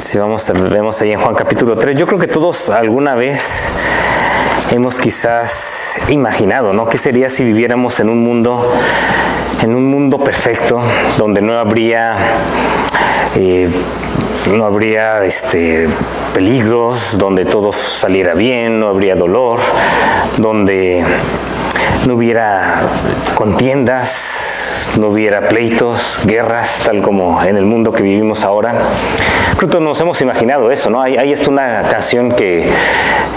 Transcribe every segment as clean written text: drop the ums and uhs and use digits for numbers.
Si vemos ahí en Juan capítulo 3, yo creo que todos alguna vez hemos quizás imaginado, ¿no? ¿Qué sería si viviéramos en un mundo perfecto, donde no habría peligros, donde todo saliera bien, no habría dolor, donde no hubiera contiendas, no hubiera pleitos, guerras, tal como en el mundo que vivimos ahora? Creo que nos hemos imaginado eso, ¿no? Hay una canción que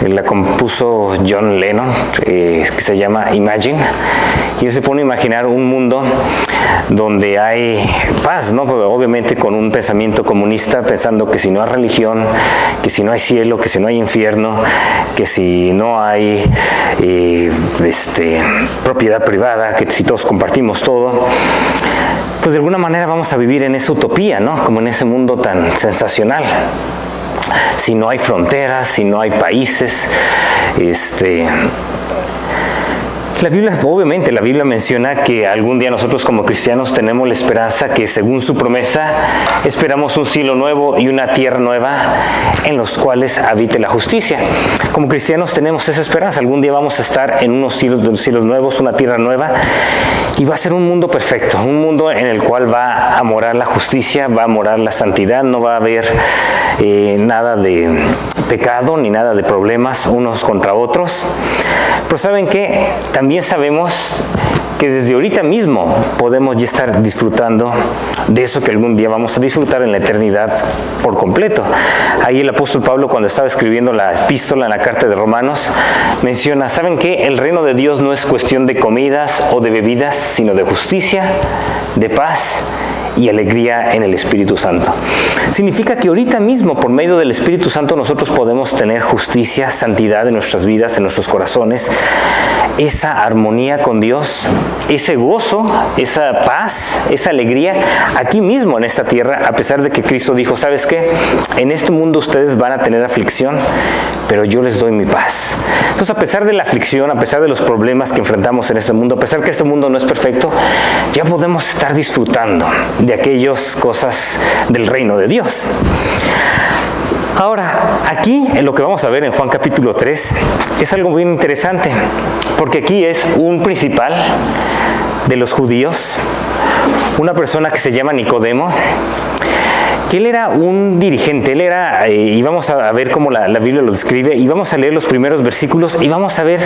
la compuso John Lennon, que se llama Imagine, y él se pone a imaginar un mundo donde hay paz, ¿no? Pero obviamente con un pensamiento comunista, pensando que si no hay religión, que si no hay cielo, que si no hay infierno, que si no hay propiedad privada, que si todos compartimos todo, pues de alguna manera vamos a vivir en esa utopía, ¿no? Como en ese mundo tan sensacional. Si no hay fronteras, si no hay países, obviamente la Biblia menciona que algún día nosotros como cristianos tenemos la esperanza que, según su promesa, esperamos un cielo nuevo y una tierra nueva en los cuales habite la justicia. Como cristianos tenemos esa esperanza. Algún día vamos a estar en unos cielos nuevos, una tierra nueva, y va a ser un mundo perfecto, un mundo en el cual va a morar la justicia, va a morar la santidad, no va a haber nada de pecado ni nada de problemas unos contra otros. Pero ¿saben qué? También sabemos que desde ahorita mismo podemos ya estar disfrutando de eso que algún día vamos a disfrutar en la eternidad por completo. Ahí el apóstol Pablo, cuando estaba escribiendo la epístola en la carta de Romanos, menciona, ¿saben qué? El reino de Dios no es cuestión de comidas o de bebidas, sino de justicia, de paz y alegría en el Espíritu Santo. Significa que ahorita mismo, por medio del Espíritu Santo, nosotros podemos tener justicia, santidad en nuestras vidas, en nuestros corazones, esa armonía con Dios, ese gozo, esa paz, esa alegría, aquí mismo en esta tierra, a pesar de que Cristo dijo, ¿sabes qué? En este mundo ustedes van a tener aflicción, pero yo les doy mi paz. Entonces, a pesar de la aflicción, a pesar de los problemas que enfrentamos en este mundo, a pesar que este mundo no es perfecto, ya podemos estar disfrutando de aquellas cosas del reino de Dios. Ahora, aquí en lo que vamos a ver en Juan capítulo 3 es algo bien interesante, porque aquí es un principal de los judíos, una persona que se llama Nicodemo, que él era un dirigente, él era, y vamos a ver cómo la Biblia lo describe, y vamos a leer los primeros versículos, y vamos a ver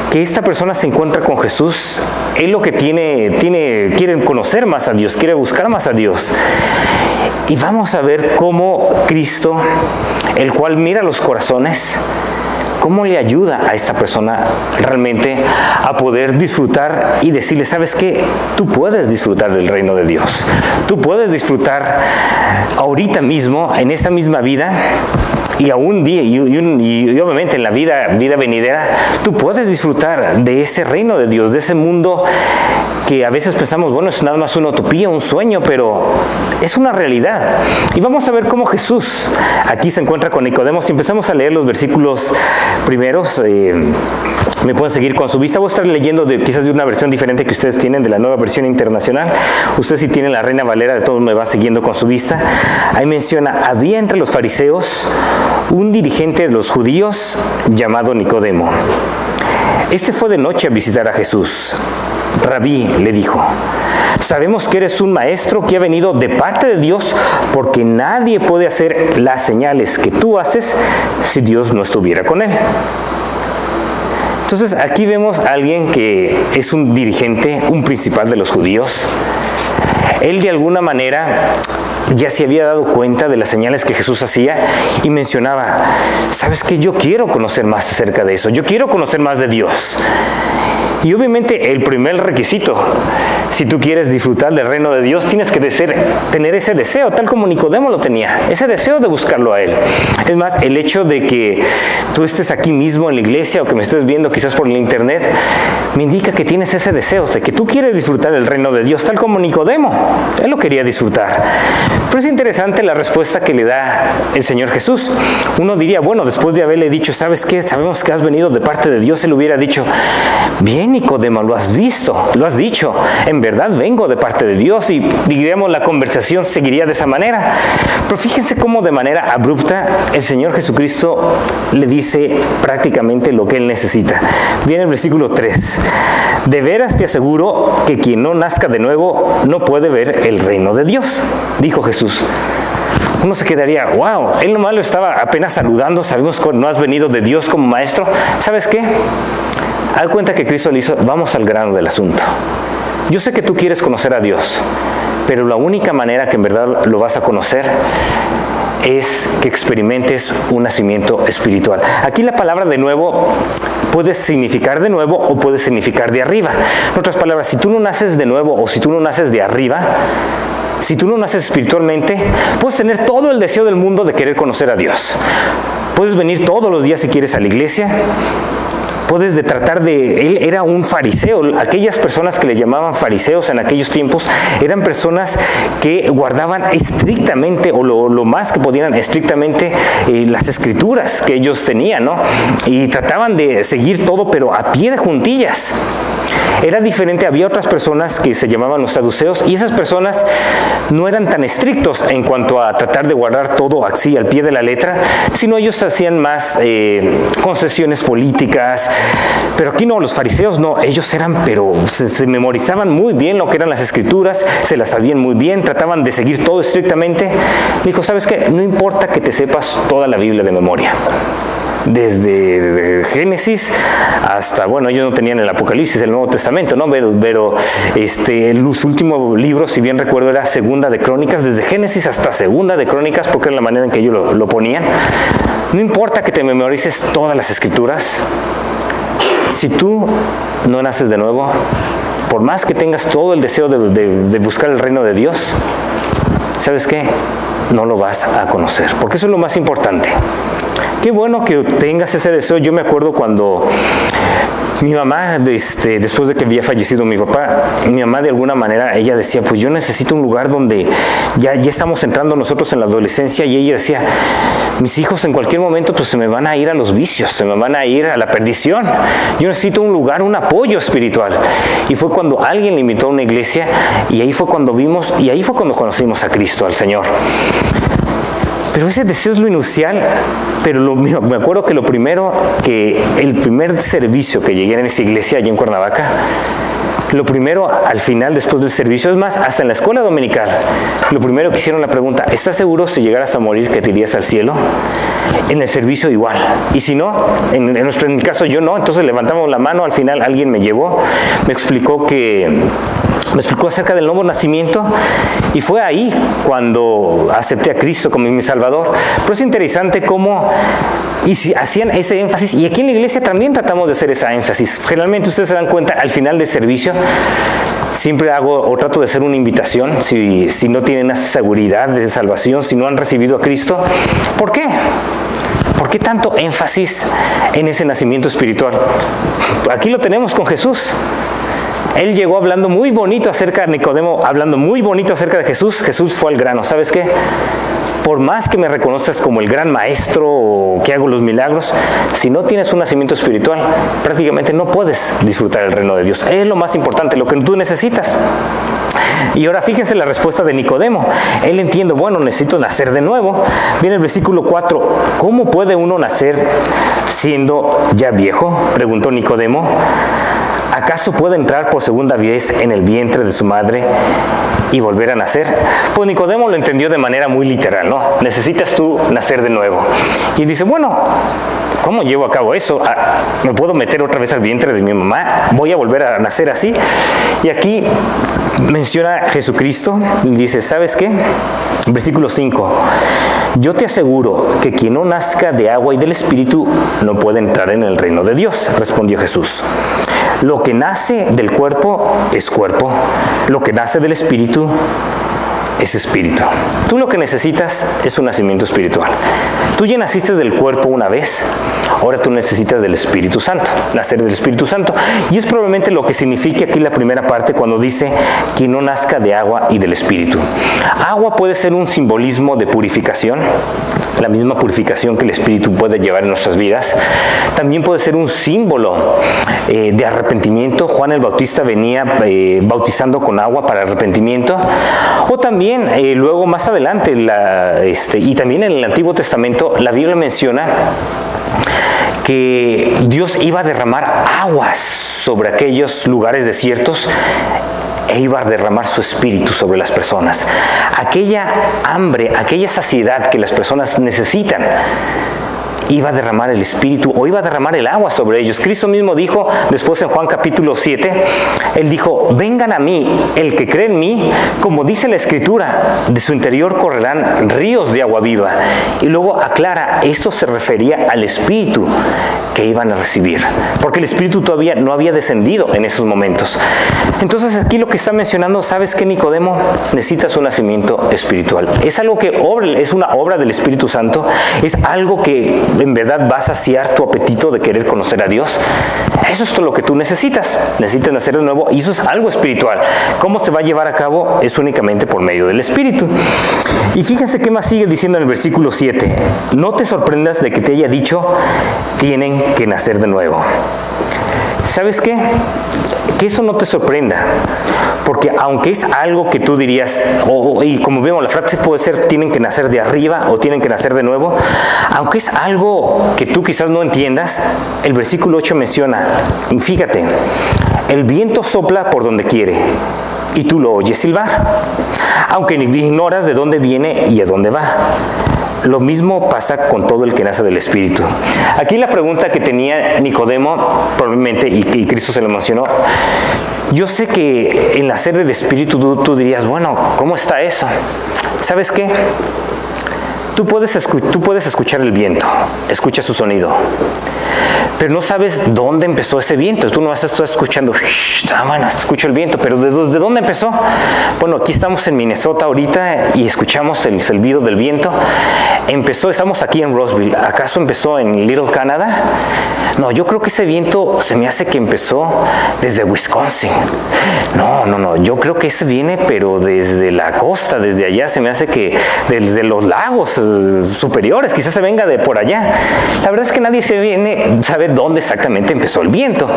que esta persona se encuentra con Jesús. Él lo que quiere conocer más a Dios, quiere buscar más a Dios. Y vamos a ver cómo Cristo, el cual mira los corazones, cómo le ayuda a esta persona realmente a poder disfrutar y decirle, ¿sabes qué? Tú puedes disfrutar del reino de Dios. Tú puedes disfrutar ahorita mismo, en esta misma vida, y aún día, y obviamente en la vida venidera, tú puedes disfrutar de ese reino de Dios, de ese mundo que a veces pensamos, bueno, es nada más una utopía, un sueño, pero es una realidad. Y vamos a ver cómo Jesús aquí se encuentra con Nicodemo. Si empezamos a leer los versículos primeros, me pueden seguir con su vista. Voy a estar leyendo quizás de una versión diferente que ustedes tienen, de la Nueva Versión Internacional. Ustedes, si tienen la Reina Valera, de todos me va siguiendo con su vista. Ahí menciona, había entre los fariseos un dirigente de los judíos llamado Nicodemo. Este fue de noche a visitar a Jesús. Rabí, le dijo, sabemos que eres un maestro que ha venido de parte de Dios, porque nadie puede hacer las señales que tú haces si Dios no estuviera con él. Entonces aquí vemos a alguien que es un dirigente, un principal de los judíos. Él de alguna manera ya se había dado cuenta de las señales que Jesús hacía y mencionaba, ¿sabes qué? Yo quiero conocer más acerca de eso, yo quiero conocer más de Dios. Y obviamente el primer requisito, si tú quieres disfrutar del reino de Dios, tienes que tener ese deseo, tal como Nicodemo lo tenía, ese deseo de buscarlo a Él. Es más, el hecho de que tú estés aquí mismo en la iglesia o que me estés viendo quizás por el internet, me indica que tienes ese deseo, de que tú quieres disfrutar del reino de Dios, tal como Nicodemo. Él lo quería disfrutar. Pero es interesante la respuesta que le da el Señor Jesús. Uno diría, bueno, después de haberle dicho, ¿sabes qué? Sabemos que has venido de parte de Dios. Él hubiera dicho, bien, Nicodemo, lo has visto, lo has dicho. En verdad vengo de parte de Dios, y diríamos la conversación seguiría de esa manera. Pero fíjense cómo de manera abrupta el Señor Jesucristo le dice prácticamente lo que él necesita. Viene el versículo 3. De veras te aseguro que quien no nazca de nuevo no puede ver el reino de Dios, dijo Jesús. Uno se quedaría, wow, él nomás lo estaba apenas saludando, sabemos que no has venido de Dios como maestro. ¿Sabes qué? Haz cuenta que Cristo le hizo, vamos al grano del asunto. Yo sé que tú quieres conocer a Dios, pero la única manera que en verdad lo vas a conocer es que experimentes un nacimiento espiritual. Aquí la palabra de nuevo puede significar de nuevo o puede significar de arriba. En otras palabras, si tú no naces de nuevo o si tú no naces de arriba, si tú no naces espiritualmente, puedes tener todo el deseo del mundo de querer conocer a Dios. Puedes venir todos los días si quieres a la iglesia. Puedes él era un fariseo. Aquellas personas que le llamaban fariseos en aquellos tiempos eran personas que guardaban estrictamente, o lo más que podían estrictamente, las escrituras que ellos tenían, ¿no? Y trataban de seguir todo, pero a pie de juntillas. Era diferente, había otras personas que se llamaban los saduceos, y esas personas no eran tan estrictos en cuanto a tratar de guardar todo así al pie de la letra, sino ellos hacían más concesiones políticas. Pero aquí no, los fariseos no, ellos eran, pero se memorizaban muy bien lo que eran las escrituras, se las sabían muy bien, trataban de seguir todo estrictamente. Dijo, ¿sabes qué? No importa que te sepas toda la Biblia de memoria. Desde Génesis hasta, bueno, ellos no tenían el Apocalipsis, el Nuevo Testamento, ¿no? Pero los últimos libros, si bien recuerdo, era Segunda de Crónicas, desde Génesis hasta Segunda de Crónicas, porque era la manera en que ellos lo ponían. No importa que te memorices todas las escrituras, si tú no naces de nuevo, por más que tengas todo el deseo de buscar el reino de Dios, ¿sabes qué? No lo vas a conocer, porque eso es lo más importante. Qué bueno que tengas ese deseo. Yo me acuerdo cuando mi mamá, después de que había fallecido mi papá, mi mamá de alguna manera, ella decía, pues yo necesito un lugar donde ya estamos entrando nosotros en la adolescencia, y ella decía, mis hijos en cualquier momento pues se me van a ir a los vicios, se me van a ir a la perdición. Yo necesito un lugar, un apoyo espiritual. Y fue cuando alguien le invitó a una iglesia, y ahí fue cuando vimos, y ahí fue cuando conocimos a Cristo, al Señor. Pero ese deseo es lo inusual. Pero me acuerdo que el primer servicio que llegué en esa iglesia allá en Cuernavaca, lo primero al final, después del servicio, es más, hasta en la escuela dominical, lo primero que hicieron la pregunta, ¿estás seguro si llegaras a morir que te irías al cielo? En el servicio igual. Y si no, en mi caso yo no, entonces levantamos la mano, al final alguien me llevó, me explicó acerca del nuevo nacimiento, y fue ahí cuando acepté a Cristo como mi Salvador. Pero es interesante cómo hacían ese énfasis, y aquí en la iglesia también tratamos de hacer ese énfasis. Generalmente ustedes se dan cuenta, al final del servicio siempre trato de hacer una invitación, si no tienen esa seguridad de salvación, si no han recibido a Cristo. ¿Por qué? ¿Por qué tanto énfasis en ese nacimiento espiritual? Aquí lo tenemos con Jesús. Él llegó hablando muy bonito acerca de Nicodemo, hablando muy bonito acerca de Jesús. Jesús fue al grano. ¿Sabes qué? Por más que me reconozcas como el gran maestro o que hago los milagros, si no tienes un nacimiento espiritual, prácticamente no puedes disfrutar el reino de Dios. Es lo más importante, lo que tú necesitas. Y ahora fíjense la respuesta de Nicodemo. Él entiende, bueno, necesito nacer de nuevo. Viene el versículo 4. ¿Cómo puede uno nacer siendo ya viejo?, preguntó Nicodemo. ¿Acaso puede entrar por segunda vez en el vientre de su madre y volver a nacer? Pues Nicodemo lo entendió de manera muy literal, ¿no? Necesitas tú nacer de nuevo. Y dice, bueno, ¿cómo llevo a cabo eso? ¿Me puedo meter otra vez al vientre de mi mamá? ¿Voy a volver a nacer así? Y aquí menciona a Jesucristo y dice, ¿sabes qué? Versículo 5. Yo te aseguro que quien no nazca de agua y del Espíritu no puede entrar en el reino de Dios, respondió Jesús. Lo que nace del cuerpo es cuerpo, lo que nace del Espíritu es espíritu. Tú lo que necesitas es un nacimiento espiritual. Tú ya naciste del cuerpo una vez, ahora tú necesitas del Espíritu Santo, nacer del Espíritu Santo. Y es probablemente lo que significa aquí la primera parte cuando dice que no nazca de agua y del Espíritu. Agua puede ser un simbolismo de purificación, la misma purificación que el Espíritu puede llevar en nuestras vidas. También puede ser un símbolo de arrepentimiento. Juan el Bautista venía bautizando con agua para arrepentimiento. O también, luego más adelante, y también en el Antiguo Testamento, la Biblia menciona que Dios iba a derramar aguas sobre aquellos lugares desiertos e iba a derramar su Espíritu sobre las personas. Aquella hambre, aquella saciedad que las personas necesitan, iba a derramar el Espíritu o iba a derramar el agua sobre ellos. Cristo mismo dijo después en Juan capítulo 7, Él dijo, vengan a mí, el que cree en mí, como dice la Escritura, de su interior correrán ríos de agua viva. Y luego aclara, esto se refería al Espíritu que iban a recibir, porque el Espíritu todavía no había descendido en esos momentos. Entonces aquí lo que está mencionando, ¿sabes qué, Nicodemo? Necesitas un nacimiento espiritual. Es algo que es una obra del Espíritu Santo, es algo que en verdad va a saciar tu apetito de querer conocer a Dios. Eso es todo lo que tú necesitas. Necesitas nacer de nuevo y eso es algo espiritual. ¿Cómo se va a llevar a cabo? Es únicamente por medio del Espíritu. Y fíjense qué más sigue diciendo en el versículo 7. No te sorprendas de que te haya dicho, tienen que nacer de nuevo. ¿Sabes qué? Que eso no te sorprenda, porque aunque es algo que tú dirías, y como vemos la frase puede ser tienen que nacer de arriba o tienen que nacer de nuevo, aunque es algo que tú quizás no entiendas, el versículo 8 menciona, fíjate, el viento sopla por donde quiere y tú lo oyes silbar, aunque ignoras de dónde viene y a dónde va. Lo mismo pasa con todo el que nace del Espíritu. Aquí la pregunta que tenía Nicodemo, probablemente, y Cristo se lo mencionó, yo sé que el nacer del Espíritu tú dirías, bueno, ¿cómo está eso? ¿Sabes qué? Tú puedes escuchar el viento, escuchas su sonido, pero no sabes dónde empezó ese viento. Tú no estás escuchando, bueno, escucho el viento, pero ¿de dónde empezó? Bueno, aquí estamos en Minnesota ahorita y escuchamos el silbido del viento. Estamos aquí en Roseville. ¿Acaso empezó en Little Canada? No, yo creo que ese viento se me hace que empezó desde Wisconsin. No, yo creo que ese viene, pero desde la costa, desde allá, se me hace que desde los lagos superiores, quizás se venga de por allá. La verdad es que nadie sabe dónde exactamente empezó el viento.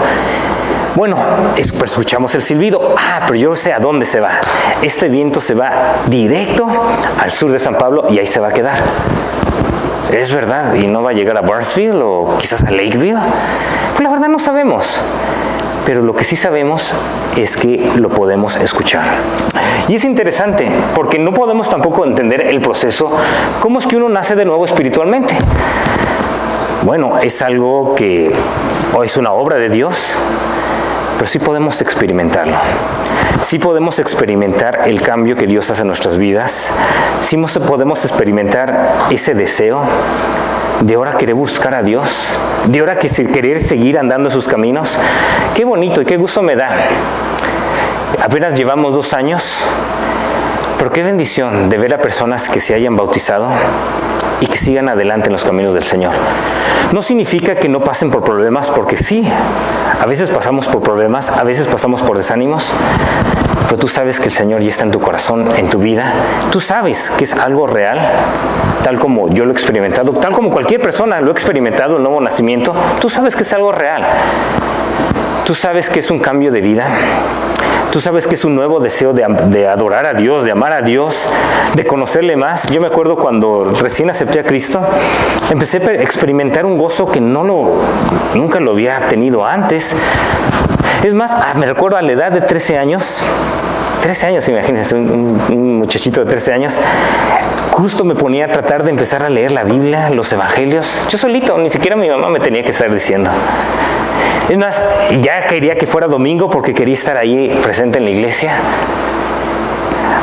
Bueno, escuchamos el silbido. Pero yo sé a dónde se va. Este viento se va directo al sur de San Pablo y ahí se va a quedar. Es verdad, y no va a llegar a Barnesville o quizás a Lakeville. Pues la verdad no sabemos. Pero lo que sí sabemos es que lo podemos escuchar. Y es interesante, porque no podemos tampoco entender el proceso. ¿Cómo es que uno nace de nuevo espiritualmente? Bueno, es algo que es una obra de Dios, pero sí podemos experimentarlo. Sí podemos experimentar el cambio que Dios hace en nuestras vidas. Sí podemos experimentar ese deseo de ahora querer buscar a Dios, de ahora querer seguir andando en sus caminos. Qué bonito y qué gusto me da. Apenas llevamos 2 años, pero qué bendición de ver a personas que se hayan bautizado y que sigan adelante en los caminos del Señor. No significa que no pasen por problemas, porque sí, a veces pasamos por problemas, a veces pasamos por desánimos, pero tú sabes que el Señor ya está en tu corazón, en tu vida. Tú sabes que es algo real, tal como yo lo he experimentado, tal como cualquier persona lo ha experimentado, el nuevo nacimiento. Tú sabes que es algo real. Tú sabes que es un cambio de vida. Tú sabes que es un nuevo deseo de adorar a Dios, de amar a Dios, de conocerle más. Yo me acuerdo cuando recién acepté a Cristo, empecé a experimentar un gozo que nunca lo había tenido antes. Es más, me recuerdo a la edad de 13 años, imagínense, un muchachito de 13 años, justo me ponía a tratar de empezar a leer la Biblia, los evangelios, yo solito, ni siquiera mi mamá me tenía que estar diciendo. Es más, ya quería que fuera domingo porque quería estar ahí presente en la iglesia.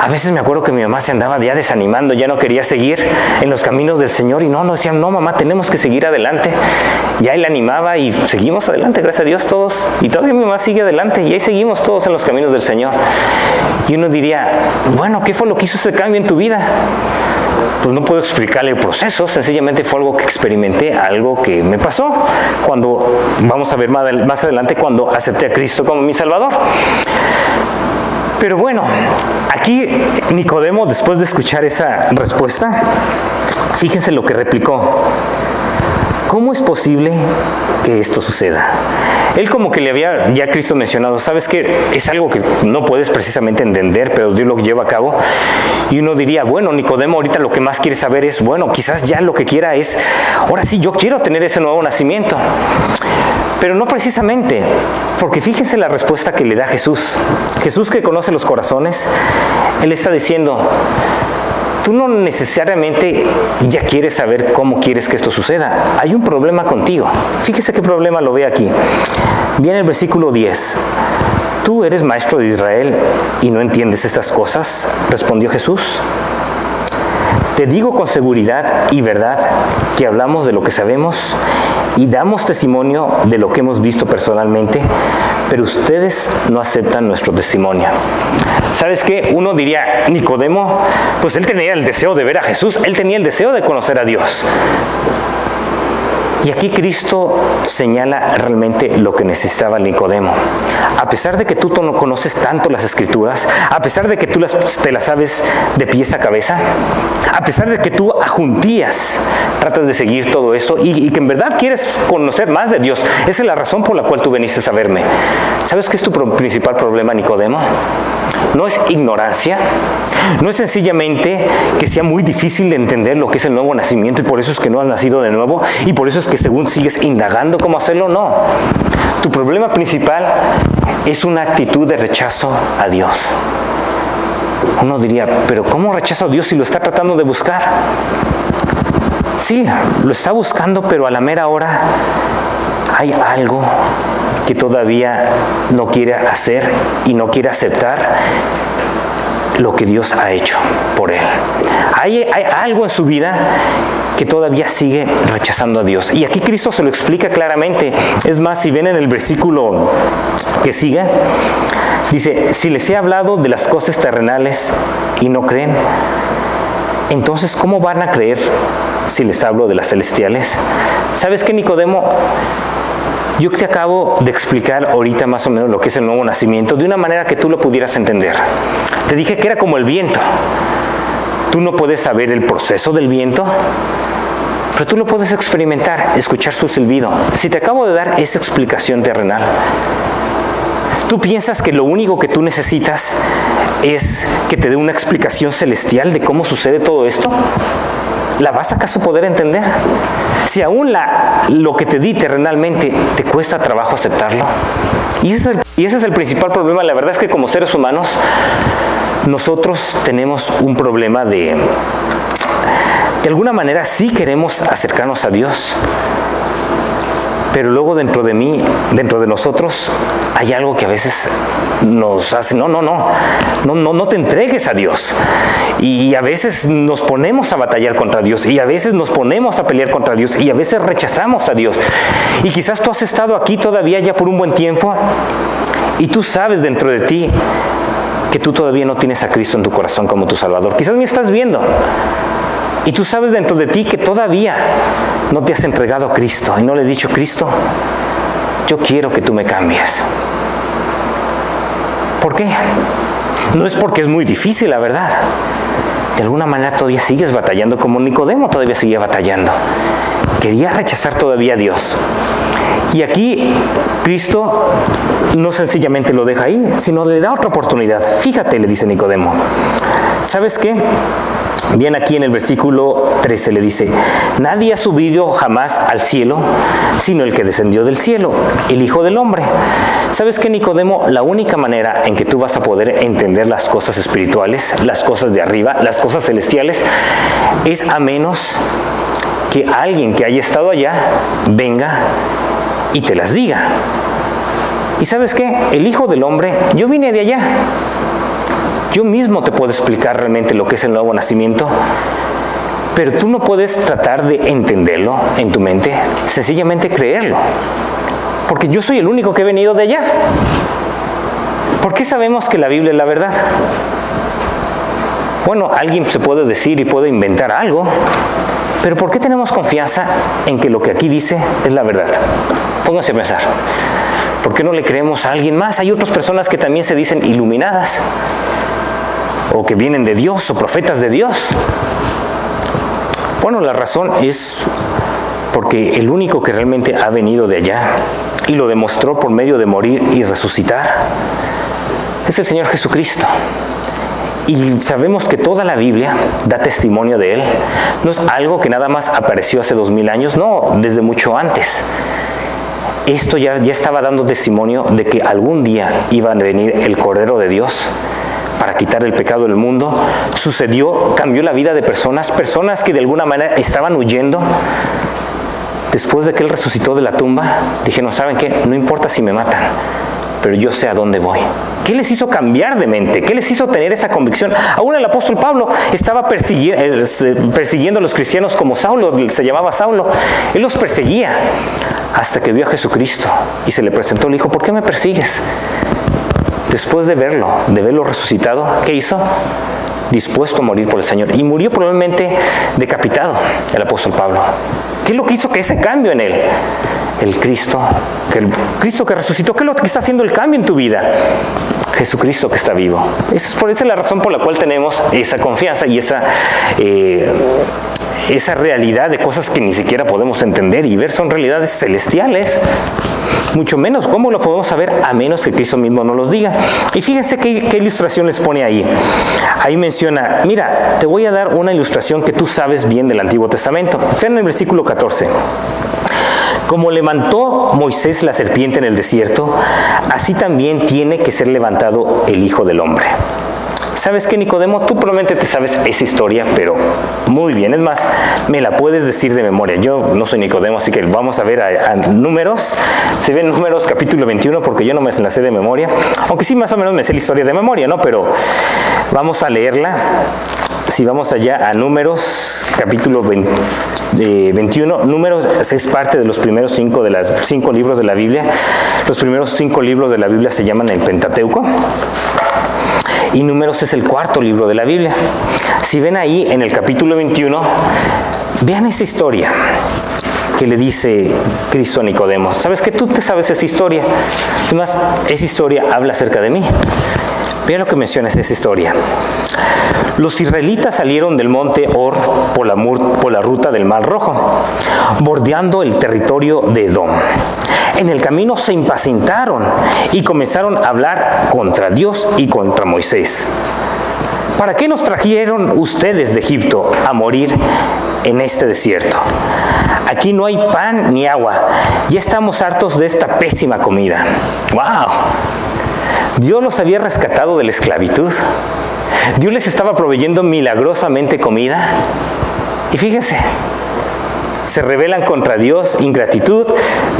A veces me acuerdo que mi mamá se andaba ya desanimando, ya no quería seguir en los caminos del Señor y decían, no mamá, tenemos que seguir adelante. Ya él animaba y seguimos adelante, gracias a Dios todos. Y todavía mi mamá sigue adelante y ahí seguimos todos en los caminos del Señor. Y uno diría, bueno, ¿qué fue lo que hizo ese cambio en tu vida? pues no puedo explicarle el proceso, sencillamente fue algo que experimenté, algo que me pasó cuando, vamos a ver más adelante, cuando acepté a Cristo como mi Salvador. Pero bueno, aquí Nicodemo, después de escuchar esa respuesta, fíjense lo que replicó. ¿Cómo es posible que esto suceda? Él como que le había ya Cristo mencionado, ¿sabes qué? Es algo que no puedes precisamente entender, pero Dios lo lleva a cabo. Y uno diría, bueno, Nicodemo ahorita lo que más quiere saber es, bueno, quizás ya lo que quiera es, ahora sí, yo quiero tener ese nuevo nacimiento. Pero no precisamente, porque fíjense la respuesta que le da Jesús. Jesús, que conoce los corazones, Él está diciendo, tú no necesariamente ya quieres saber cómo quieres que esto suceda. Hay un problema contigo. Fíjese qué problema lo ve aquí. Viene el versículo 10. ¿Tú eres maestro de Israel y no entiendes estas cosas? Respondió Jesús. Te digo con seguridad y verdad que hablamos de lo que sabemos y damos testimonio de lo que hemos visto personalmente, pero ustedes no aceptan nuestro testimonio. ¿Sabes qué? Uno diría, Nicodemo, pues él tenía el deseo de ver a Jesús, él tenía el deseo de conocer a Dios. Y aquí Cristo señala realmente lo que necesitaba Nicodemo. A pesar de que tú no conoces tanto las Escrituras, a pesar de que tú te las sabes de pies a cabeza, a pesar de que tú a juntillas tratas de seguir todo esto y que en verdad quieres conocer más de Dios, esa es la razón por la cual tú viniste a verme. ¿Sabes qué es tu principal problema, Nicodemo? No es ignorancia, no es sencillamente que sea muy difícil de entender lo que es el nuevo nacimiento y por eso es que no has nacido de nuevo y por eso es que según sigues indagando cómo hacerlo. No, tu problema principal es una actitud de rechazo a Dios. Uno diría, pero ¿cómo rechazo a Dios si lo está tratando de buscar? Sí, lo está buscando, pero a la mera hora hay algo que todavía no quiere hacer y no quiere aceptar lo que Dios ha hecho por él. Hay algo en su vida que todavía sigue rechazando a Dios. Y aquí Cristo se lo explica claramente. Es más, si ven en el versículo que sigue, dice, si les he hablado de las cosas terrenales y no creen, entonces ¿cómo van a creer si les hablo de las celestiales? ¿Sabes qué, Nicodemo? Yo te acabo de explicar ahorita más o menos lo que es el nuevo nacimiento de una manera que tú lo pudieras entender. Te dije que era como el viento. Tú no puedes saber el proceso del viento, pero tú lo puedes experimentar, escuchar su silbido. Si te acabo de dar esa explicación terrenal, ¿tú piensas que lo único que tú necesitas es que te dé una explicación celestial de cómo sucede todo esto? ¿La vas acaso poder entender? Si aún lo que te di terrenalmente te cuesta trabajo aceptarlo. Y ese es el principal problema. La verdad es que como seres humanos, nosotros tenemos un problema de alguna manera sí queremos acercarnos a Dios. Pero luego dentro de nosotros, hay algo que a veces nos hace, no te entregues a Dios. Y a veces nos ponemos a batallar contra Dios, y a veces nos ponemos a pelear contra Dios, y a veces rechazamos a Dios. Y quizás tú has estado aquí todavía ya por un buen tiempo, y tú sabes dentro de ti que tú todavía no tienes a Cristo en tu corazón como tu Salvador. Quizás me estás viendo. Y tú sabes dentro de ti que todavía no te has entregado a Cristo y no le has dicho, Cristo, yo quiero que tú me cambies. ¿Por qué? No es porque es muy difícil, la verdad. De alguna manera todavía sigues batallando como Nicodemo todavía seguía batallando. Quería rechazar todavía a Dios. Y aquí Cristo no sencillamente lo deja ahí, sino le da otra oportunidad. Fíjate, le dice Nicodemo, ¿sabes qué? Bien, aquí en el versículo 13 le dice, nadie ha subido jamás al cielo, sino el que descendió del cielo, el Hijo del Hombre. ¿Sabes qué, Nicodemo? La única manera en que tú vas a poder entender las cosas espirituales, las cosas de arriba, las cosas celestiales, es a menos que alguien que haya estado allá venga y te las diga. ¿Y sabes qué? El Hijo del Hombre, yo vine de allá. Yo mismo te puedo explicar realmente lo que es el nuevo nacimiento, pero tú no puedes tratar de entenderlo en tu mente, sencillamente creerlo. Porque yo soy el único que he venido de allá. ¿Por qué sabemos que la Biblia es la verdad? Bueno, alguien se puede decir y puede inventar algo, pero ¿por qué tenemos confianza en que lo que aquí dice es la verdad? Pónganse a pensar. ¿Por qué no le creemos a alguien más? Hay otras personas que también se dicen iluminadas, o que vienen de Dios, o profetas de Dios. Bueno, la razón es porque el único que realmente ha venido de allá y lo demostró por medio de morir y resucitar es el Señor Jesucristo. Y sabemos que toda la Biblia da testimonio de Él. No es algo que nada más apareció hace 2000 años, no, desde mucho antes. Esto ya estaba dando testimonio de que algún día iba a venir el Cordero de Dios para quitar el pecado del mundo. Sucedió, cambió la vida de personas que de alguna manera estaban huyendo. Después de que Él resucitó de la tumba, dijeron, ¿saben qué? No importa si me matan, pero yo sé a dónde voy. ¿Qué les hizo cambiar de mente? ¿Qué les hizo tener esa convicción? Aún el apóstol Pablo estaba persiguiendo a los cristianos como Saulo, se llamaba Saulo. Él los perseguía hasta que vio a Jesucristo y se le presentó. Le dijo, ¿por qué me persigues? Después de verlo resucitado, ¿qué hizo? Dispuesto a morir por el Señor. Y murió probablemente decapitado el apóstol Pablo. ¿Qué es lo que hizo que ese cambio en él? El Cristo que resucitó. ¿Qué es lo que está haciendo el cambio en tu vida? Jesucristo que está vivo. Esa es la razón por la cual tenemos esa confianza y esa realidad de cosas que ni siquiera podemos entender y ver. Son realidades celestiales. Mucho menos, ¿cómo lo podemos saber? A menos que Cristo mismo nos los diga. Y fíjense qué ilustración les pone ahí. Ahí menciona, mira, te voy a dar una ilustración que tú sabes bien del Antiguo Testamento. Vean en el versículo 14. Como levantó Moisés la serpiente en el desierto, así también tiene que ser levantado el Hijo del Hombre. ¿Sabes qué, Nicodemo? Tú probablemente te sabes esa historia, pero muy bien. Es más, me la puedes decir de memoria. Yo no soy Nicodemo, así que vamos a ver a Números. Se ve en Números capítulo 21, porque yo no me la sé de memoria. Aunque sí, más o menos me sé la historia de memoria, ¿no? Pero vamos a leerla. Si vamos allá a Números capítulo 21, Números es parte de los primeros 5 libros de la Biblia. Los primeros 5 libros de la Biblia se llaman el Pentateuco. Y Números es el 4º libro de la Biblia. Si ven ahí en el capítulo 21, vean esta historia que le dice Cristo a Nicodemo. ¿Sabes que tú te sabes esa historia? Además, esa historia habla acerca de mí. Vean lo que menciona esa historia. Los israelitas salieron del monte Or por la ruta del Mar Rojo, bordeando el territorio de Edom. En el camino se impacientaron y comenzaron a hablar contra Dios y contra Moisés. ¿Para qué nos trajeron ustedes de Egipto a morir en este desierto? Aquí no hay pan ni agua. Ya estamos hartos de esta pésima comida. ¡Wow! Dios los había rescatado de la esclavitud. Dios les estaba proveyendo milagrosamente comida. Y fíjense, se rebelan contra Dios, ingratitud,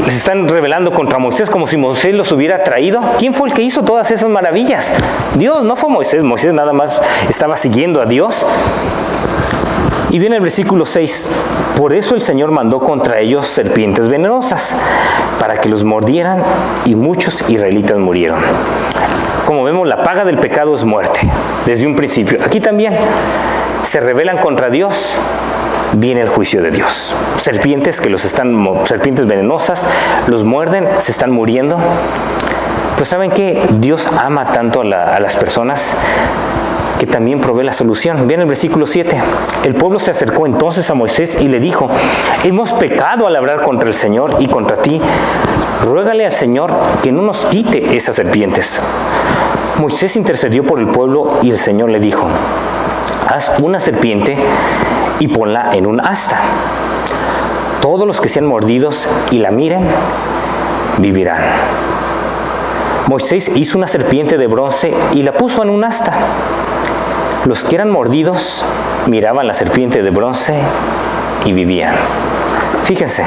les están rebelando contra Moisés como si Moisés los hubiera traído. ¿Quién fue el que hizo todas esas maravillas? Dios, no fue Moisés. Moisés nada más estaba siguiendo a Dios. Y viene el versículo 6. Por eso el Señor mandó contra ellos serpientes venenosas, para que los mordieran, y muchos israelitas murieron. Como vemos, la paga del pecado es muerte, desde un principio. Aquí también se rebelan contra Dios, viene el juicio de Dios. Serpientes venenosas, los muerden, se están muriendo. Pues ¿saben qué? Dios ama tanto a las personas que también provee la solución. Vean el versículo 7. El pueblo se acercó entonces a Moisés y le dijo: hemos pecado al hablar contra el Señor y contra ti. Ruégale al Señor que no nos quite esas serpientes. Moisés intercedió por el pueblo y el Señor le dijo: haz una serpiente y ponla en un asta. Todos los que sean mordidos y la miren, vivirán. Moisés hizo una serpiente de bronce y la puso en un asta. Los que eran mordidos miraban la serpiente de bronce y vivían. Fíjense,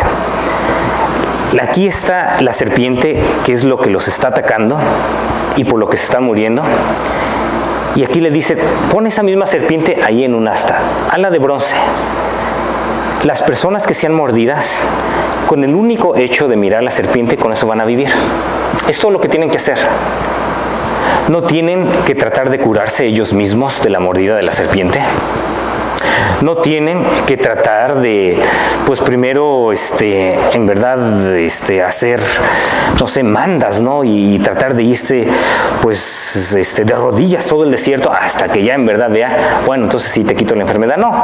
aquí está la serpiente, que es lo que los está atacando y por lo que se están muriendo. Y aquí le dice: pon esa misma serpiente ahí en un asta, hazla de bronce. Las personas que sean mordidas, con el único hecho de mirar la serpiente, con eso van a vivir. Es todo lo que tienen que hacer. ¿No tienen que tratar de curarse ellos mismos de la mordida de la serpiente? No tienen que tratar de, pues primero, en verdad, hacer, no sé, mandas, ¿no? Y tratar de irse, pues, de rodillas todo el desierto hasta que ya en verdad vea, bueno, entonces sí te quito la enfermedad. No.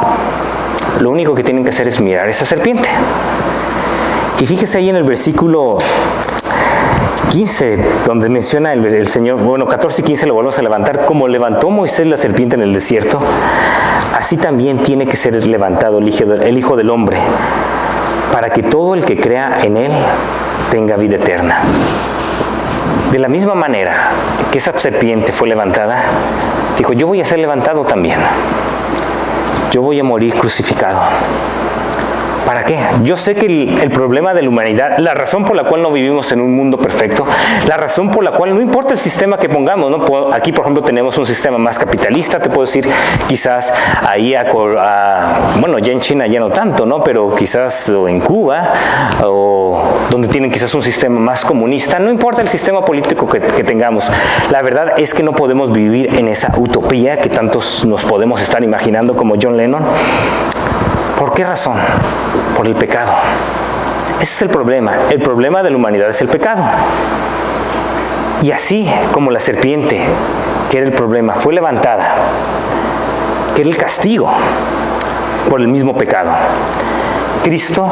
Lo único que tienen que hacer es mirar esa serpiente. Y fíjese ahí en el versículo 15, donde menciona el Señor, bueno, 14 y 15 lo volvemos a levantar. Como levantó Moisés la serpiente en el desierto, así también tiene que ser levantado el Hijo del Hombre, para que todo el que crea en Él tenga vida eterna. De la misma manera que esa serpiente fue levantada, dijo, yo voy a ser levantado también. Yo voy a morir crucificado. ¿Para qué? Yo sé que el problema de la humanidad, la razón por la cual no vivimos en un mundo perfecto, la razón por la cual no importa el sistema que pongamos, ¿no? Aquí, por ejemplo, tenemos un sistema más capitalista, te puedo decir, quizás ahí, bueno, ya en China ya no tanto, ¿no? Pero quizás o en Cuba, o donde tienen quizás un sistema más comunista, no importa el sistema político que tengamos. La verdad es que no podemos vivir en esa utopía que tantos nos podemos estar imaginando como John Lennon. ¿Por qué razón? Por el pecado. Ese es el problema. El problema de la humanidad es el pecado. Y así como la serpiente, que era el problema, fue levantada, que era el castigo por el mismo pecado, Cristo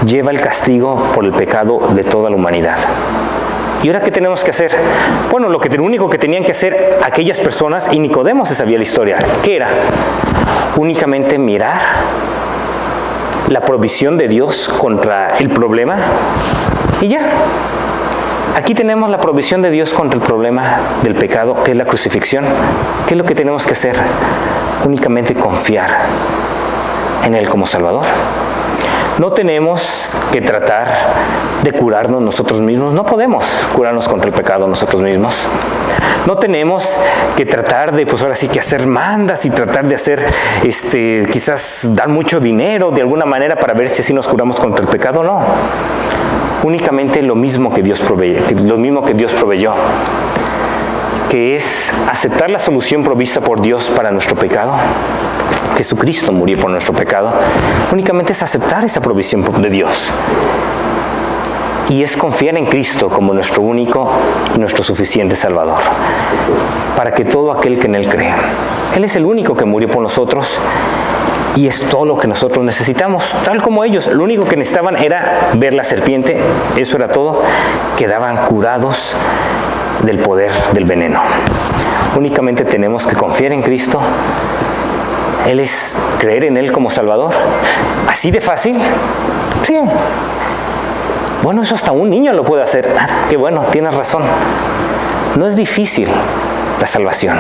lleva el castigo por el pecado de toda la humanidad. ¿Y ahora qué tenemos que hacer? Bueno, lo único que tenían que hacer aquellas personas, y Nicodemo se sabía la historia, ¿qué era? Únicamente mirar la provisión de Dios contra el problema y ya. Aquí tenemos la provisión de Dios contra el problema del pecado, que es la crucifixión. ¿Qué es lo que tenemos que hacer? Únicamente confiar en Él como Salvador. No tenemos que tratar de curarnos nosotros mismos. No podemos curarnos contra el pecado nosotros mismos. No tenemos que tratar de, pues ahora sí que hacer mandas y tratar de hacer, quizás dar mucho dinero de alguna manera para ver si así nos curamos contra el pecado. No. Únicamente lo mismo que Dios proveyó, que es aceptar la solución provista por Dios para nuestro pecado. Jesucristo murió por nuestro pecado. Únicamente es aceptar esa provisión de Dios. Y es confiar en Cristo como nuestro único y nuestro suficiente Salvador, para que todo aquel que en Él cree. Él es el único que murió por nosotros y es todo lo que nosotros necesitamos, tal como ellos. Lo único que necesitaban era ver la serpiente, eso era todo. Quedaban curados del poder del veneno. Únicamente tenemos que confiar en Cristo. Él es creer en Él como Salvador. ¿Así de fácil? Sí. Bueno, eso hasta un niño lo puede hacer. Qué bueno, tienes razón. No es difícil la salvación.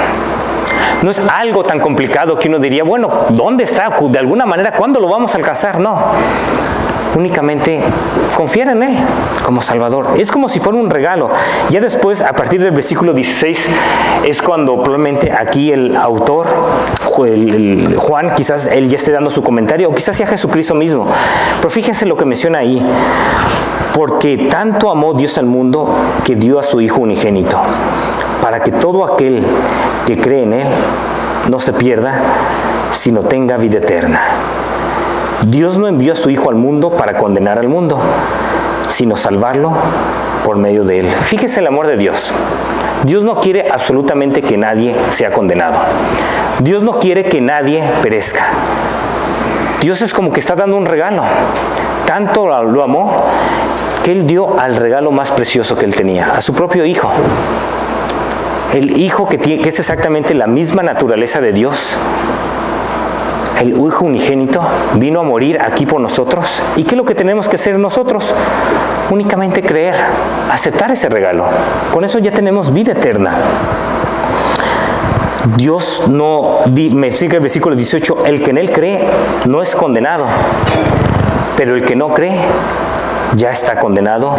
No es algo tan complicado que uno diría, bueno, ¿dónde está? De alguna manera, ¿cuándo lo vamos a alcanzar? No. Únicamente confiar en Él como Salvador. Es como si fuera un regalo. Ya después, a partir del versículo 16, es cuando probablemente aquí el autor, Juan, quizás él ya esté dando su comentario, o quizás sea Jesucristo mismo. Pero fíjense lo que menciona ahí. Porque tanto amó Dios al mundo que dio a su Hijo unigénito, para que todo aquel que cree en Él no se pierda, sino tenga vida eterna. Dios no envió a su Hijo al mundo para condenar al mundo, sino salvarlo por medio de Él. Fíjese el amor de Dios. Dios no quiere absolutamente que nadie sea condenado. Dios no quiere que nadie perezca. Dios es como que está dando un regalo. Tanto lo amó que Él dio al regalo más precioso que Él tenía, a su propio Hijo. El Hijo que es exactamente la misma naturaleza de Dios. El Hijo unigénito vino a morir aquí por nosotros. ¿Y qué es lo que tenemos que hacer nosotros? Únicamente creer, aceptar ese regalo. Con eso ya tenemos vida eterna. Dios no, me sigue el versículo 18, el que en Él cree no es condenado, pero el que no cree ya está condenado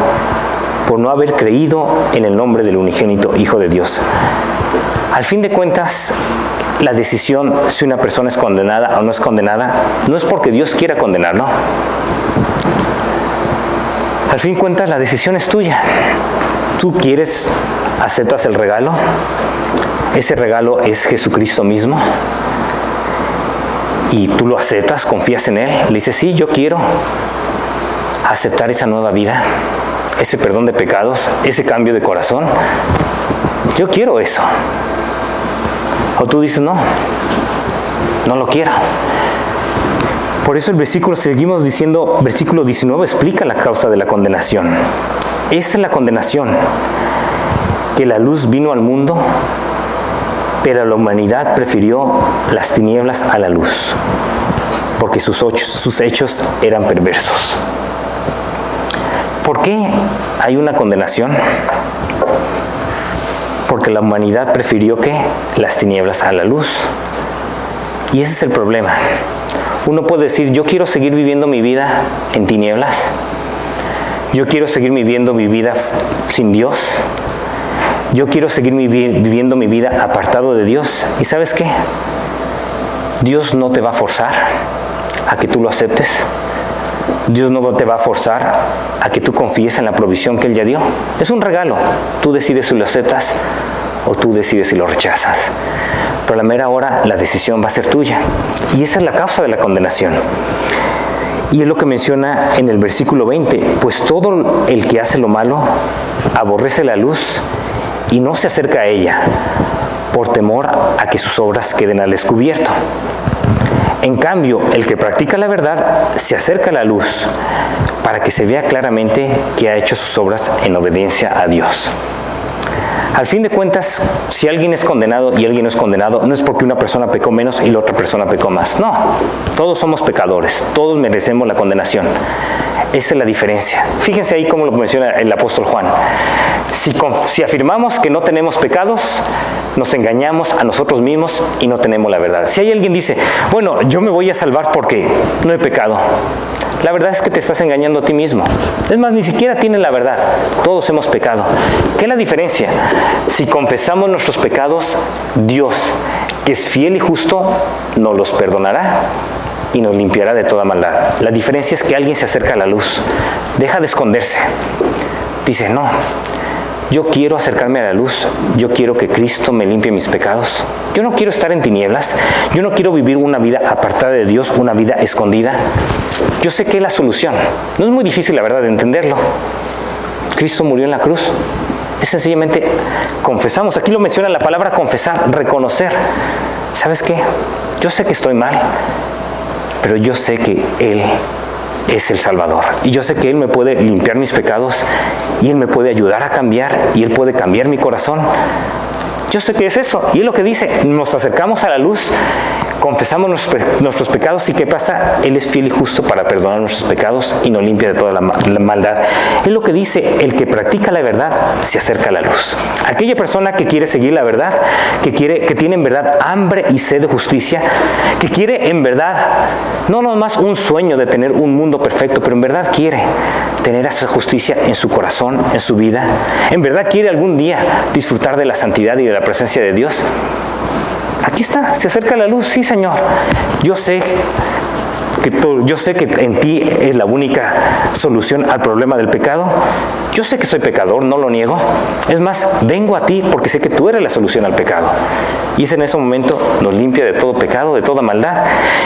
por no haber creído en el nombre del unigénito Hijo de Dios. Al fin de cuentas, la decisión si una persona es condenada o no es condenada, no es porque Dios quiera condenar, no. Al fin de cuentas, la decisión es tuya. Tú quieres ¿Aceptas el regalo? Ese regalo es Jesucristo mismo. Y tú lo aceptas, confías en Él. Le dices, sí, yo quiero aceptar esa nueva vida, ese perdón de pecados, ese cambio de corazón. Yo quiero eso. O tú dices, no lo quiero. Por eso el versículo, seguimos diciendo, versículo 19 explica la causa de la condenación. Esta es la condenación, que la luz vino al mundo, pero la humanidad prefirió las tinieblas a la luz, porque sus hechos eran perversos. ¿Por qué hay una condenación? Porque la humanidad prefirió ¿qué? Las tinieblas a la luz. Y ese es el problema. Uno puede decir, yo quiero seguir viviendo mi vida en tinieblas. Yo quiero seguir viviendo mi vida sin Dios. Yo quiero seguir viviendo mi vida apartado de Dios. ¿Y sabes qué? Dios no te va a forzar a que tú lo aceptes. Dios no te va a forzar a que tú confíes en la provisión que Él ya dio. Es un regalo. Tú decides si lo aceptas o tú decides si lo rechazas. Pero a la mera hora la decisión va a ser tuya. Y esa es la causa de la condenación. Y es lo que menciona en el versículo 20. Pues todo el que hace lo malo aborrece la luz y no se acerca a ella, por temor a que sus obras queden al descubierto. En cambio, el que practica la verdad se acerca a la luz para que se vea claramente que ha hecho sus obras en obediencia a Dios. Al fin de cuentas, si alguien es condenado y alguien no es condenado, no es porque una persona pecó menos y la otra persona pecó más. No, todos somos pecadores, todos merecemos la condenación. Esa es la diferencia. Fíjense ahí cómo lo menciona el apóstol Juan. Si afirmamos que no tenemos pecados, nos engañamos a nosotros mismos y no tenemos la verdad. Si hay alguien que dice, bueno, yo me voy a salvar porque no he pecado, la verdad es que te estás engañando a ti mismo. Es más, ni siquiera tienes la verdad. Todos hemos pecado. ¿Qué es la diferencia? Si confesamos nuestros pecados, Dios, que es fiel y justo, nos los perdonará y nos limpiará de toda maldad. La diferencia es que alguien se acerca a la luz, deja de esconderse. Dice, no, yo quiero acercarme a la luz, yo quiero que Cristo me limpie mis pecados. Yo no quiero estar en tinieblas, yo no quiero vivir una vida apartada de Dios, una vida escondida. Yo sé que es la solución. No es muy difícil, la verdad, de entenderlo. Cristo murió en la cruz. Es sencillamente confesamos. Aquí lo menciona la palabra confesar, reconocer. ¿Sabes qué? Yo sé que estoy mal, pero yo sé que Él es el Salvador. Y yo sé que Él me puede limpiar mis pecados y Él me puede ayudar a cambiar y Él puede cambiar mi corazón. Yo sé que es eso. Y es lo que dice, nos acercamos a la luz, confesamos nuestros pecados y ¿qué pasa? Él es fiel y justo para perdonar nuestros pecados y nos limpia de toda la maldad. Es lo que dice, el que practica la verdad se acerca a la luz. Aquella persona que quiere seguir la verdad, que tiene en verdad hambre y sed de justicia, que quiere en verdad, no nomás un sueño de tener un mundo perfecto, pero en verdad quiere tener esa justicia en su corazón, en su vida. En verdad quiere algún día disfrutar de la santidad y de la presencia de Dios. Aquí está, se acerca a la luz, sí Señor. Yo sé que en ti es la única solución al problema del pecado. Yo sé que soy pecador, no lo niego. Es más, vengo a ti porque sé que tú eres la solución al pecado. Y es en ese momento nos limpia de todo pecado, de toda maldad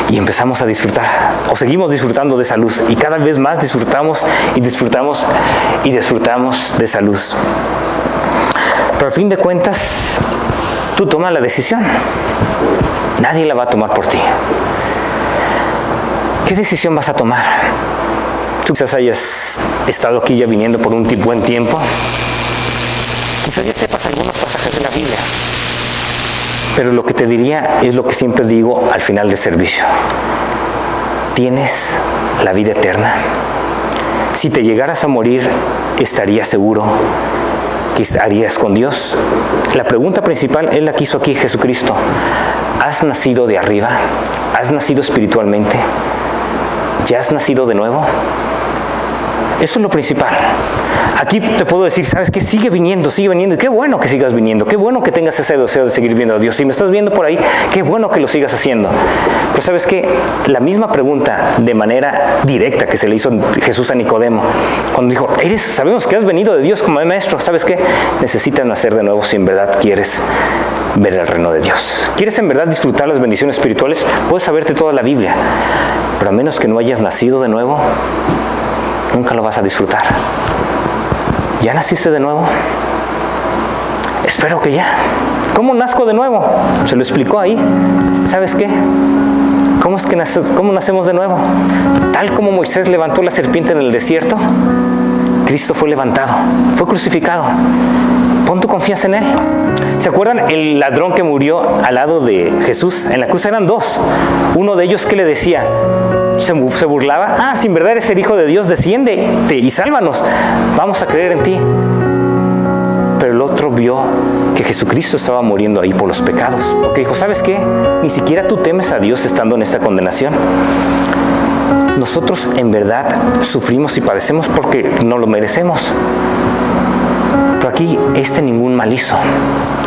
y empezamos a disfrutar. O seguimos disfrutando de esa luz y cada vez más disfrutamos y disfrutamos y disfrutamos de esa luz. Pero al fin de cuentas, tú tomas la decisión. Nadie la va a tomar por ti. ¿Qué decisión vas a tomar? Tú quizás hayas estado aquí ya viniendo por un buen tiempo. Quizás ya sepas algunos pasajes de la Biblia. Pero lo que te diría es lo que siempre digo al final del servicio. ¿Tienes la vida eterna? Si te llegaras a morir, ¿estarías seguro que estarías con Dios? La pregunta principal es la que hizo aquí Jesucristo. ¿Has nacido de arriba? ¿Has nacido espiritualmente? ¿Ya has nacido de nuevo? Eso es lo principal. Aquí te puedo decir, ¿sabes qué? Sigue viniendo, y qué bueno que sigas viniendo, qué bueno que tengas ese deseo de seguir viendo a Dios. Si me estás viendo por ahí, qué bueno que lo sigas haciendo. Pero ¿sabes qué? La misma pregunta de manera directa que se le hizo Jesús a Nicodemo, cuando dijo, sabemos que has venido de Dios como maestro, ¿sabes qué? Necesitas nacer de nuevo si en verdad quieres ver el reino de Dios. ¿Quieres en verdad disfrutar las bendiciones espirituales? Puedes saberte toda la Biblia, pero a menos que no hayas nacido de nuevo, nunca lo vas a disfrutar. ¿Ya naciste de nuevo? Espero que ya. ¿Cómo nazco de nuevo? Se lo explicó ahí. ¿Sabes qué? ¿Cómo nacemos de nuevo? Tal como Moisés levantó la serpiente en el desierto, Cristo fue levantado, fue crucificado. Pon tu confianza en Él. ¿Se acuerdan el ladrón que murió al lado de Jesús? En la cruz eran dos. Uno de ellos, ¿qué le decía? Se burlaba. Si en verdad eres el Hijo de Dios, desciéndete y sálvanos. Vamos a creer en ti. Pero el otro vio que Jesucristo estaba muriendo ahí por los pecados. Porque dijo, ¿sabes qué? Ni siquiera tú temes a Dios estando en esta condenación. Nosotros en verdad sufrimos y padecemos porque no lo merecemos. Pero aquí ningún mal hizo.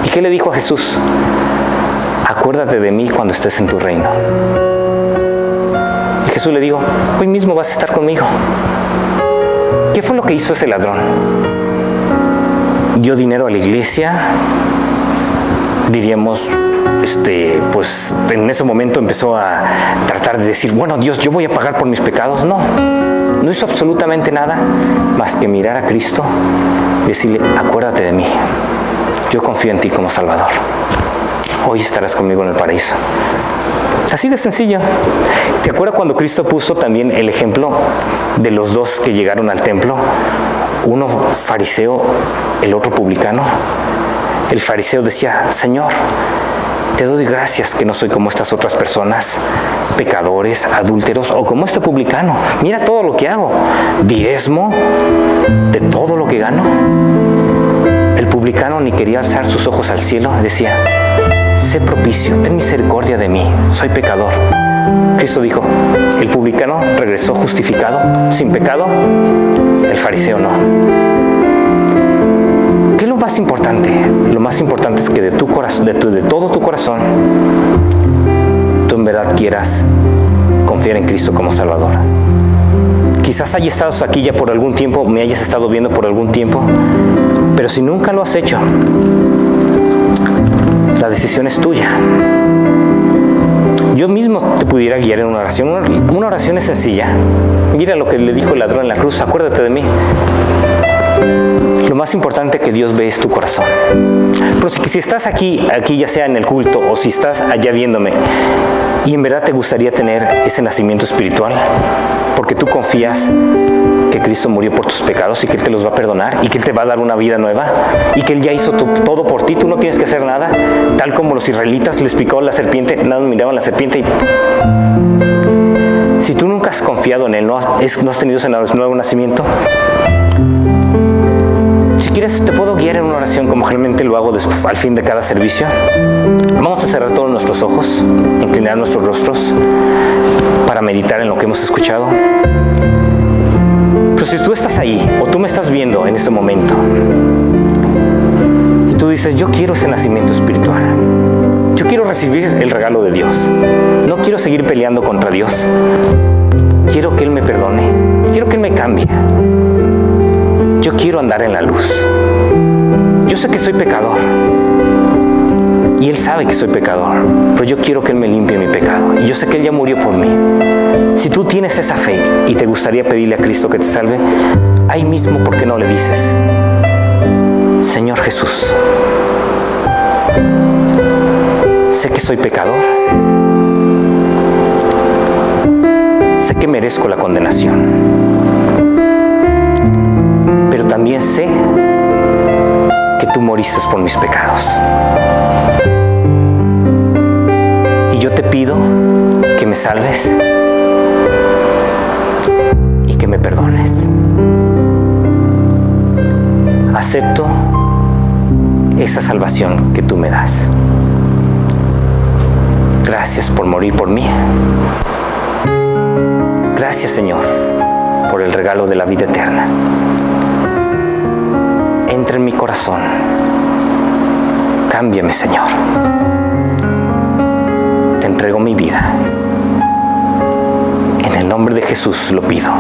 ¿Y qué le dijo a Jesús? Acuérdate de mí cuando estés en tu reino. Y Jesús le dijo, hoy mismo vas a estar conmigo. ¿Qué fue lo que hizo ese ladrón? Dio dinero a la iglesia, diríamos, pues en ese momento empezó a tratar de decir, bueno, Dios, yo voy a pagar por mis pecados. No hizo absolutamente nada más que mirar a Cristo y decirle, acuérdate de mí, yo confío en ti como Salvador, hoy estarás conmigo en el paraíso. Así de sencillo. ¿Te acuerdas cuando Cristo puso también el ejemplo de los dos que llegaron al templo? Uno fariseo, el otro publicano. El fariseo decía, Señor, te doy gracias que no soy como estas otras personas, pecadores, adúlteros, o como este publicano. Mira todo lo que hago, diezmo de todo lo que gano. El publicano ni quería alzar sus ojos al cielo, decía, sé propicio, ten misericordia de mí, soy pecador. Cristo dijo, el publicano regresó justificado, sin pecado, el fariseo no. ¿Qué es lo más importante? Lo más importante es que de todo tu corazón, tú en verdad quieras confiar en Cristo como Salvador. Quizás hayas estado aquí ya por algún tiempo, me hayas estado viendo por algún tiempo, pero si nunca lo has hecho, la decisión es tuya. Yo mismo te pudiera guiar en una oración. Una oración es sencilla. Mira lo que le dijo el ladrón en la cruz, acuérdate de mí. Lo más importante que Dios ve es tu corazón. Pero si estás aquí ya sea en el culto o si estás allá viéndome y en verdad te gustaría tener ese nacimiento espiritual, porque tú confías que Cristo murió por tus pecados y que Él te los va a perdonar y que Él te va a dar una vida nueva y que Él ya hizo todo por ti, tú no tienes que hacer nada, tal como los israelitas les picó la serpiente, nada más miraban la serpiente y... Si tú nunca has confiado en Él, no has tenido ese nuevo nacimiento, si quieres te puedo guiar en una oración como generalmente lo hago al fin de cada servicio. Vamos a cerrar todos nuestros ojos, inclinar nuestros rostros para meditar en lo que hemos escuchado. Pero si tú estás ahí o tú me estás viendo en este momento y tú dices, yo quiero ese nacimiento espiritual, yo quiero recibir el regalo de Dios, no quiero seguir peleando contra Dios, quiero que Él me perdone, quiero que Él me cambie, yo quiero andar en la luz, yo sé que soy pecador y Él sabe que soy pecador, pero yo quiero que Él me limpie mi pecado y yo sé que Él ya murió por mí. Si tú tienes esa fe y te gustaría pedirle a Cristo que te salve, ahí mismo, ¿por qué no le dices? Señor Jesús, sé que soy pecador, sé que merezco la condenación, pero también sé que tú moriste por mis pecados. Y yo te pido que me salves y que me perdones. Acepto esa salvación que tú me das. Gracias por morir por mí. Gracias, Señor, por el regalo de la vida eterna. entra en mi corazón. Cámbiame, Señor. Te entrego mi vida. En el nombre de Jesús lo pido.